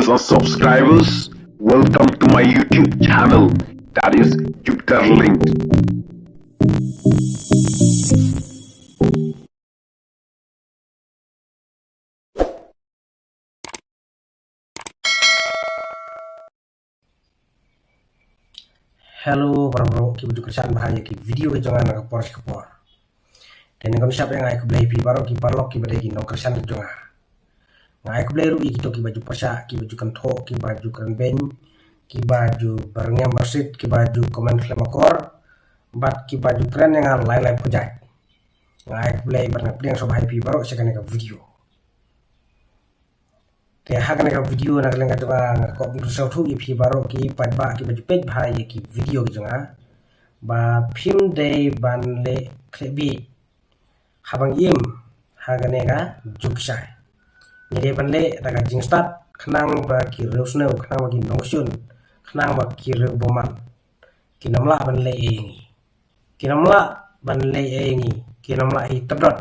viewers or subscribers, welcome to my YouTube channel, that is Jupiter Link. Hello bro, ki bujuk kerjaan bahaya ki video ke jangan nak por sekepor. Dan kon siapa yang aku beli baru ki parlok ki badai ki no kerjaan ke jangan. Ngai aku beli ru ki to ki baju persa, ki baju kanto, ki baju keren ben, ki baju barangnya masjid, ki baju komen klemakor, bat ki baju keren yang lain-lain project. Ngai aku beli barang yang so bahaya baru sekarang ke video. Kaya hagan ka video na kalang katong ko sa YouTube ipi baro ki padba ki baju page bahaya ki video ki jonga ba film day banle klebi habang im hagane ka juksai ni banle daga jing start khnang ba ki rosno khnang ba ki notion khnang ba ki boman ki namla banle engi ki namla banle engi ki namla hi tadot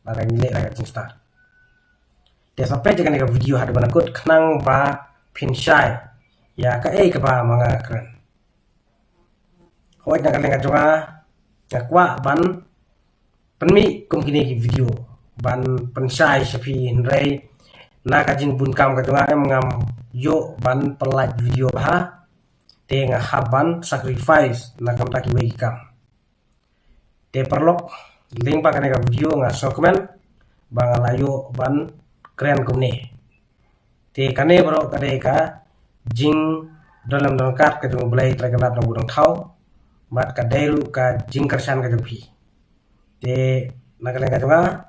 daga ni le daga jing start. Dia sampai jangan ke video hadu banakut kenang ba pinsyai ya ka ke ba mga keren. Hoy nak lenga jonga yakwa ban penmi kum kini ki video ban pinsyai sapi nrai na ka jing bun kam ka jonga ngam yo ban pelat video ba te nga haban sacrifice na kam taki we kam. Te perlok link pa ka video nga so komen bang layo ban keren kumne te kane bro kade ka jing dalam dongkat ke jung belai terkenal nang budang thau mat ka dairu ka jing kersan ka jumpi te nagale ka junga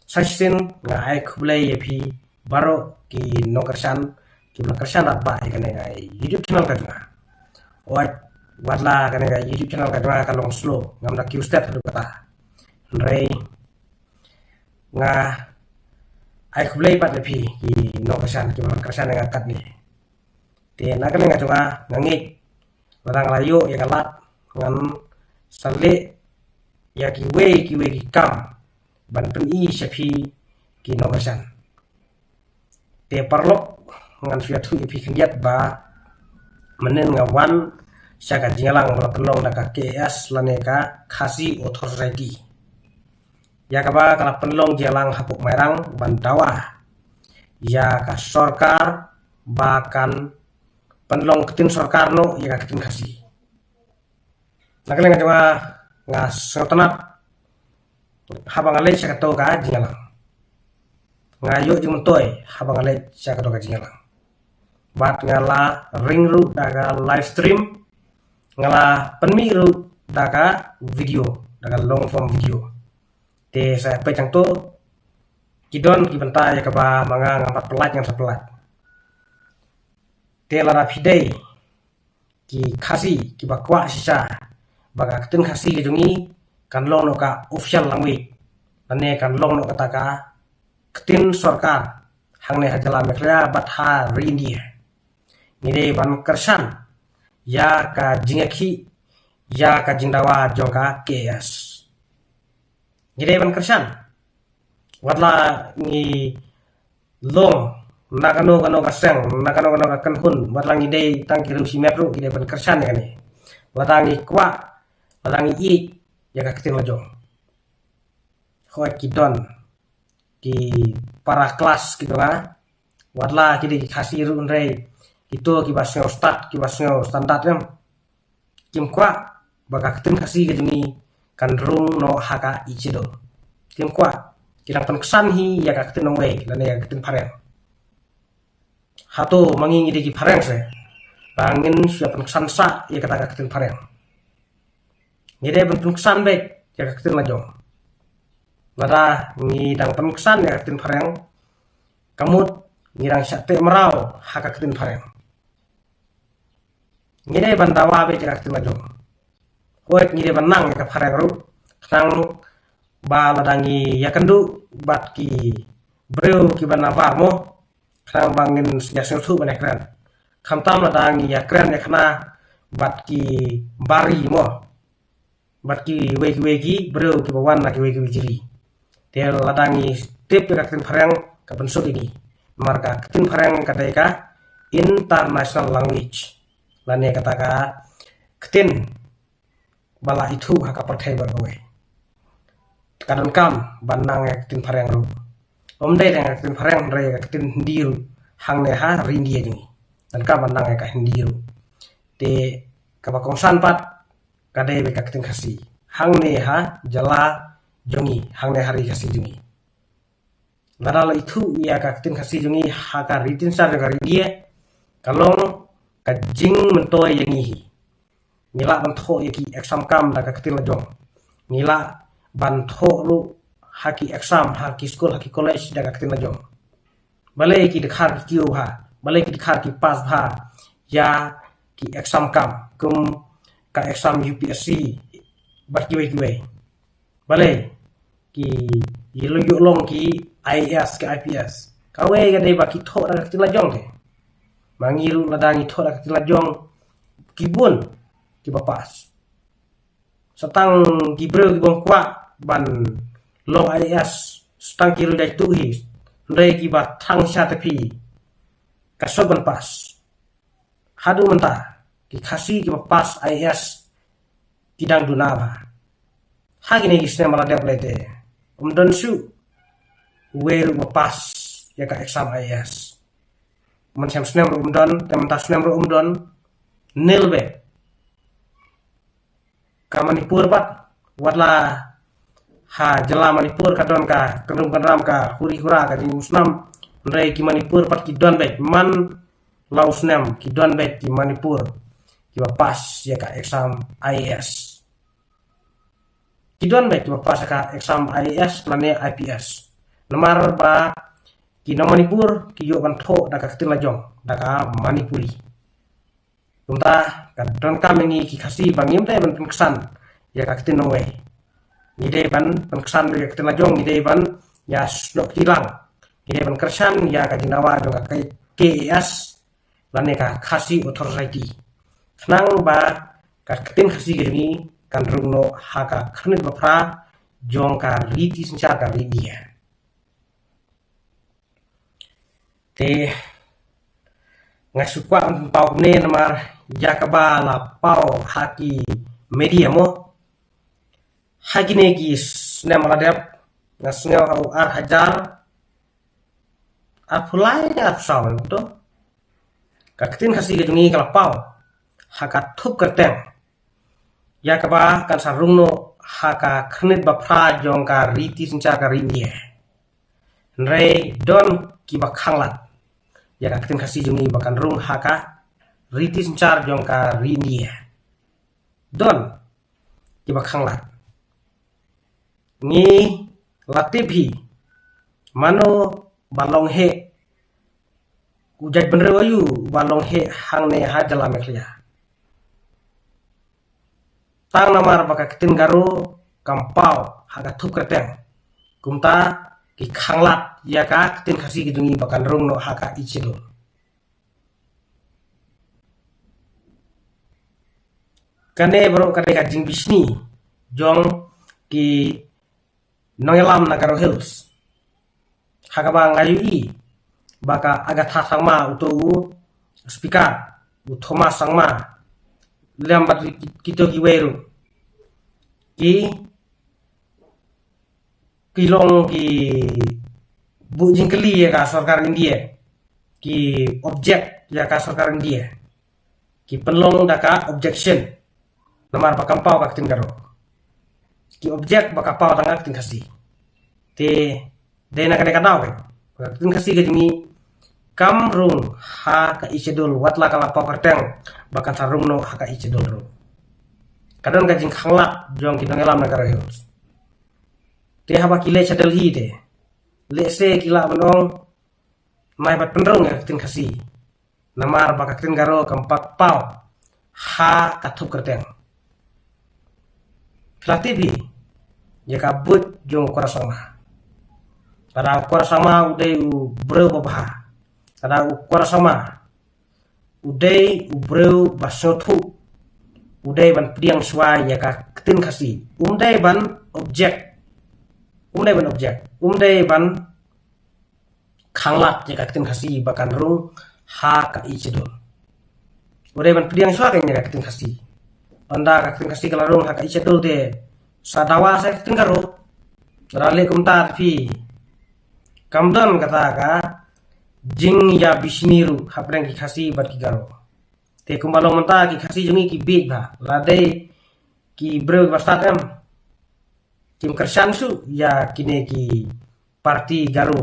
sashin nga ai khublai yepi baro ki no kersan ki no kersan apa kane ga YouTube channel ka junga watla kane ga YouTube channel ka junga ka long slow ngam na ki step du kata rei nga ai khublai pat lepi ki no kersan yang akat ni te nakale nga junga ngangit barang layo ya kalat ngan sale ya ki we ki kam ban pen i sapi ki no kersan te parlok ngan fiatu ipi kendiat ba menen nga wan saka jingalang bro telong daka KS laneka khasi authority ya kaba kala penlong jalang hapuk merang bandawa ya ka sorkar bahkan penlong ketin sorkar no ya ka ketin kasih nakale nga jonga nga sotanap habang alay siya kato ka jingalang ngayo jimuntoy habang alay siya kato ka jingalang bat ngala ring root daga live stream ngala penmi root daga video daga long form video te sa pecang to kidon ki banta ya kaba mga ngampat pelat yang sepelat te lara pidai ki khasi ki bakwa sisa baga ketin khasi ki jungi kan long no ka official langwi ane kan long no kata ka ketin sorkar hangne hajala mekla bat ha rindia ngide ban kersan ya ka jingaki ya ka jindawa joka KS jadi ban kersan watla ni long nakano kaseng nakano kanhun watla ngi dei tangki rusi metro ide ban kersan ya ni watla ngi kwa watla ngi i ya ka ketin lojong hoy kidon ki para kelas gitu lah watla kidi kasih run rei itu ki basnya ustad ki basnya standar yang kim kwa baka ketin kasih gini kan rung no haka ichido tim kwa kilang penkesan hi ya ka ketin ngwe lan ya ketin pareng hato mangingi di pareng se bangin siap penkesan sa ya kata ka ketin pareng ngide penkesan baik ya ka ketin lajong lada ngidang penkesan ya ketin pareng kamut ngirang sate merau haka ketin pareng ngide bandawa baik ya ketin lajong hoek ngide benang ya ka pareng ru nang ba ladangi ya kendu bat ki breu ki banava mo kang bangin yasel tu banekran kamtam ladangi ya kren ya kana bat ki bari mo bat ki weki breu ki bawan na ki weki jiri te ladangi tip ya kan parang ka bensut ini marka ketin pareng kadai ka international language lane kata ka ketin bala itu haka perthai bergawe kadang kam banang ketin pareng ru omdai dengan ketin pareng re ketin hindiru hang ne ha rindia ni dan kam banang ka hindiru te kabakong sanpat kadai be ketin kasi hang ne ha jala jongi hang ne hari kasi jongi ladala itu ia ketin kasi jongi haka ritin sar gari dia kalong kajing mentoy yang ihi nila bantho yaki exam kam da ketin lajong nila bantho lu haki exam haki school haki college da ketin lajong balai ki dekhar ki kiu ha balai ki dekhar ki pas ha ya ki exam kam kum ka exam UPSC bat kiwe balai ki yelo yolong ki IAS ke IPS kawe ga dei ba ki tho da ketin lajong te mangiru ladangi tho da ketin lajong kibun ki bapas setang ki bro ki bong kwa ban long IAS setang kiru dai tu hi ndai ki ba thang sha tapi kasot ban pas hadu menta ki khasi ki bapas IAS tidang dunaba hagi ne gisne mala de plete don su weru bapas ya ka exam IAS man sam snem ro don temta snem ro don nilbe ka Manipur bat watla ha jala Manipur kadon ka kendum kadram ka huri hura ka di musnam ndai ki Manipur pat ki don bet man lausnem ki don bet ki Manipur ki bapas ya ka exam IAS ki don bet ki bapas ka exam IAS lane IPS nomor ba ki no Manipur ki yo ban tho da ka ketin lajong da ka Manipuri tunta ka don kam ni ki khasi bangim te ban kesan ya ka ketin nongwe ni de ban kesan ya ketin lajong ni de ban ya snok tilang ni de ban kersan ya ka jinawa do ka KES lane ka khasi authority nang ba ka ketin khasi gini kan rungno haka khnit bapra jong ka riti sincha ka ridia te ngasukwa ang pau ne namar yakaba la pau haki media mo haki ne ki sne maladep ngasnge au ar hajar apulai ar sawan to kaktin hasi gedungi kala pau haka thup kerteng yakaba kan sarungno haka khnit bapra jong ka riti sincha ka rindia nrei don ki bakhanglat ya ka ketin khasi jungi bakan rung haka riti sincar jong ka rindia don ki bakhanglat ngi latibi mano balong he ujat bener wayu balong he hang ne ha jala meklia tang namar baka ketin garo kampau haka thup keteng kumta ki khanglat ya ka ketin khasi gidungi bakan rung no haka ichidul kane bro kane ka jing bisni jong ki nongelam nagaro hills haka ba ngayu baka agatha sangma uto speaker uthoma sangma lembat kito ki weru ki kilong ki bu jingkeli ya ka sarkar India ki objek ya ka sarkar India ki penlong daka objection namar pakampau ka ketin garo ki objek bakapau tangak ketin kasi te dena kane kadau ka ketin kasi gini kamrung ha ka ichedul watla kala pau kerteng bakan sarung no ha ka ichedul ro kadon ka jing khanglat jong ki ngelam nagara hills te haba kile chadel hi de le se kila banong mai bat penrong ya ketin kasi namar baka ketin garo kampak pau ha katup kerteng platibi ya kabut jong kora sama pada kora sama udai bro babah pada kora sama udai bro basotu udai ban priang swai ya ka ketin kasi umdai ban objek umdai ban khanglat ya katin khasi bakan rung ha ka ichidol ore ban pidiang swa ka nya katin khasi panda katin khasi kala rung ha ka ichidol de sadawa sa katin karo rale kumtar fi kamdan kata ka jing ya bisniru haprang ki khasi bat ki garo te kumbalo menta ki khasi jungi ki big ba lade ki bro bastat em kim kersan su ya kine ki parti garo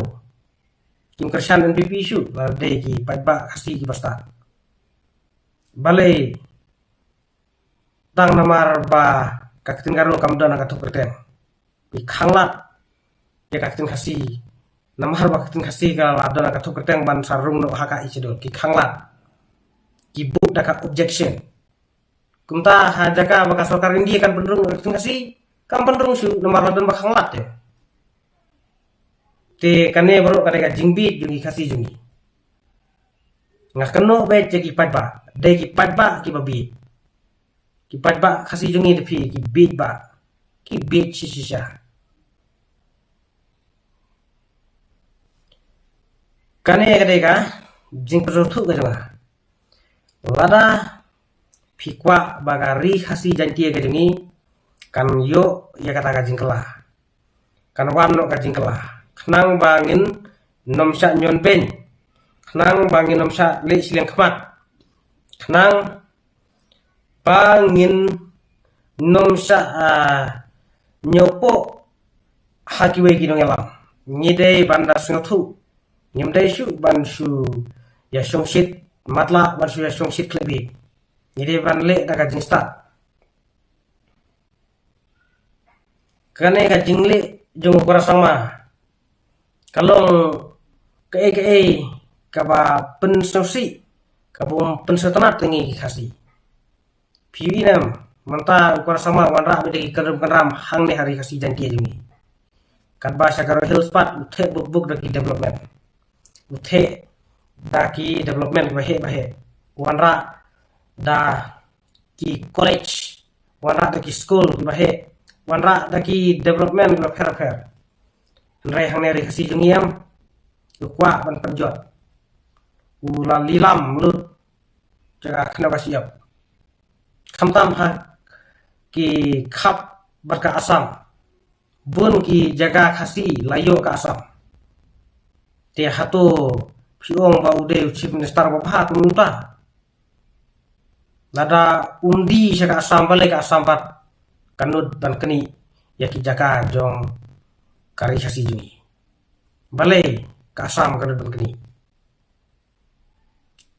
kim kersan NPP su lade ki padba khasi ki bastat balai tang namar ba kakitin garo kamdan akatuk perten ki khanglat ya kakitin khasi namar ba kakitin khasi kala ladon akatuk perten ban sarung no haka ichidol ki khanglat ki buk daka objection kumta hajaka baka sokar India kan pendrung kasi kan pendrung su nomor ladon bakang lat ya te kane baru kadeka jingbit jungi kasi jungi ngakeno be ki padba de ki padba ki babi ki padba kasi jungi tepi ki bit ba ki bit shisha kane kadeka jing perlu ka janga lada pikwa bagari khasi janti ga jengi kan yo ya kata gajing kelah kan wano gajing kelah kenang bangin nomsa nyon ben kenang bangin nomsa le silang kemat kenang bangin nomsa nyopo hakiwe ginong elam nyide banda sungotu nyimdai su ban su ya songsit matla barsu ya songsit klebi jadi ban le daga jinsta kane ka jingle jong kora sama kalong ke kaba pensosi kabum pensotanat tengi khasi piwinam manta kora sama wanra bede keram hang ne hari khasi janti jungi kan bahasa karo hills pat uthe buk daki development uthe daki development bahe wanra da ki college wanra daki school bahe wanra daki development ba fer rai hang ne kasi jungiam kwa ban penjot ula lilam lut jaga kena kasiap khamtam ha ki khap barka asam bun ki jaga khasi layo ka asam te hato piong ba ude chief minister ba phat munta nada undi saka asam bale ka asam pat kanut dan keni ya ki jaka jong kari khasi jungi bale ka asam kanut dan keni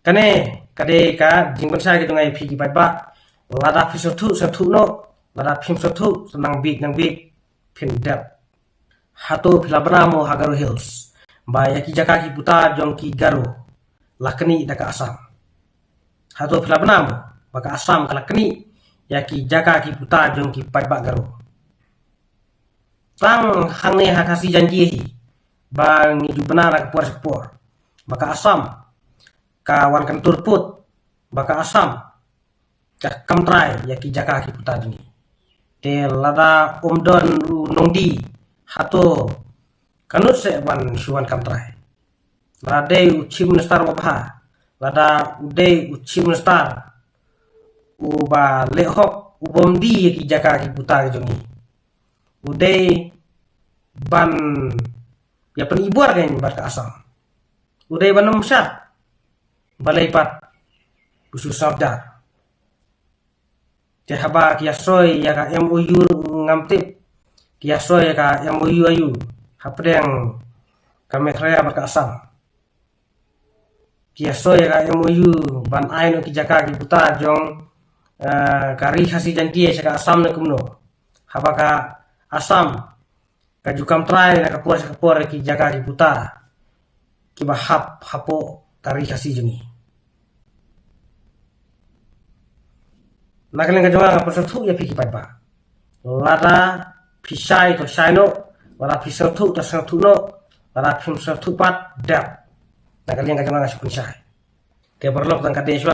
kane kade ka jingban sa gitu ngai phi ki ba lada phisotu satu no lada phim satu senang big phin dap hato philabramo hagaro hills ba ya ki jaka ki puta jong ki garo lakni daka asam hato philabramo baka asam kalakni ya ki jaka ki puta jong ki padba garo tang hangne hakasi janji hi bang hidup benar ke por baka asam kawan kan turput baka asam ka kamtrai ya ki jaka ki puta dini te lada umdon nongdi hato kanut se ban suan kamtrai lade uchi minister wabha lada ude uchi minister uba lehok ubomdi ya ki jaka ki puta jongi ude ban ya pen ibuar kan bar ka asam ude ban nomsa balai pat usul sabda haba kiasoy ya ka MOU ngamtip kiasoy ya ka MOU ayu hapreng kami kaya barka asam kiasoy ya ka MOU ban aino ki jaka ki buta jong kari khasi janti ya ka asam na kumno haba ka asam ka jukam trai na kapor ki jaka ki buta ki bahap hapo kari khasi jungi nakaling kajonga ka persotu ya piki padba lada pisai to saino lada pisotu to satuno lada pim satu pat dap nakaling kajonga ka sukunsai ke perlok tang kadeswa